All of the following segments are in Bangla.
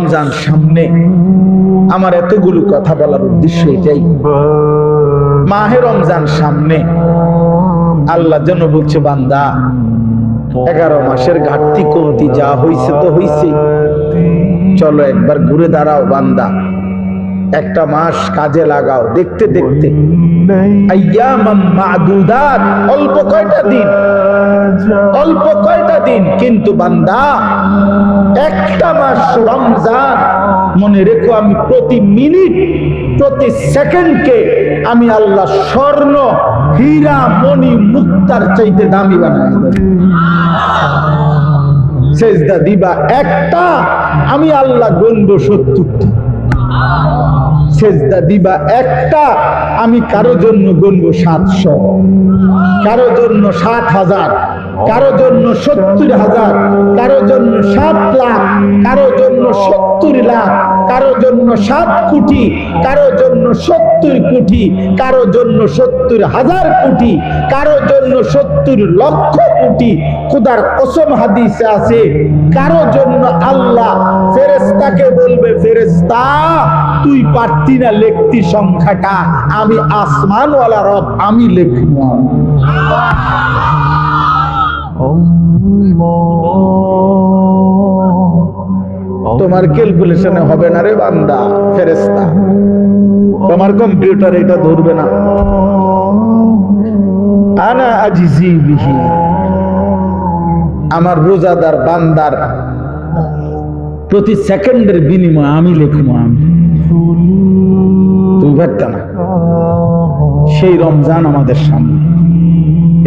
রমজান সামনে, আমার এতগুলো কথা বলার উদ্দেশ্য এটাই। মাহে রমজান সামনে, আল্লাহ যেন বলছে বান্দা 11 মাসের ঘাটতি কমতি যা হইছে তো হইছে, চলো একবার ঘুরে দাঁড়াও বান্দা, একটা মাস কাজে লাগাও। দেখতে দেখতে আইয়ামাম মাদুদাত, অল্প কয়টা দিন, কিন্তু বান্দা একটা মাস রমজান, মনে রেখো আমি প্রতি মিনিট প্রতি সেকেন্ডকে আমি আল্লাহ স্বর্ণ হীরা মণি মুক্তার চাইতে দামি বানাই দেব। সেজদা দিবা একটা, আমি আল্লাহ গুনবো 70টা। সেজদা দিবা একটা, আমি কারো জন্য গুনবো 700, কারো জন্য 7000, কারো জন্য 70,000, কারো জন্য 7 লাখ, কারো জন্য 70 লাখ, কারো জন্য 7 কোটি, কারো জন্য 70 কোটি, কারো জন্য 70,000 কোটি, কারো জন্য 70 লক্ষ কোটি। খোদার কসম হাদিসে আছে, কারো জন্য আল্লাহ ফেরেশতাকে বলবে, ফেরেশতা তুই পারতি না লিখতি সংখ্যাটা, আমি আসমানওয়ালা রব, আমি লিখবো। তোমার ক্যালকুলেশনে হবে না রে বান্দা ফেরেশতা, তোমার কম্পিউটার এটা ধরবে না। আনা আজিজি বিহি, আমার রোজাদার বান্দার প্রতি সেকেন্ডের বিনিময়ে আমি লিখবো। আমি তুই ভাবতা না, সেই রমজান আমাদের সামনে,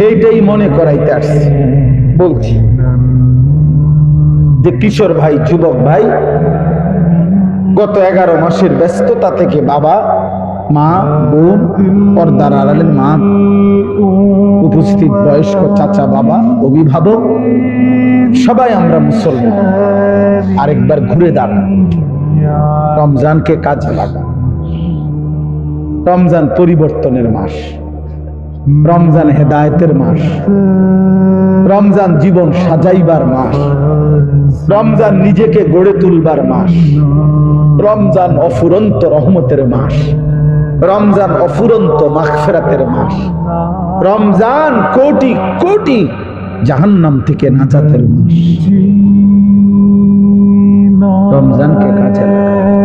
এইটাই মনে করাইতে আসছে। বলছি যে কিশোর ভাই, যুবক ভাই, গত 11 মাসের ব্যস্ততা থেকে বাবা মা বোন, পর্দার আড়ালে মা, উপস্থিত বয়স্ক চাচা বাবা, অভিভাবক, সবাই আমরা মুসলমান। আরেকবার ঘুরে দাঁড়ান, রমজানকে কাজে লাগা। রমজান পরিবর্তনের মাস, রমজান হেদায়েতের মাস, রমজান জীবন সাজাইবার মাস, রমজান নিজেকে গড়ে তুলবার মাস, রমজান অফুরন্ত রহমতের মাস, রমজান অফুরন্ত মাগফিরাতের মাস, রমজান কোটি কোটি জাহান্নাম থেকে নাজাতের মাস। রমজানকে কাজে লাগা।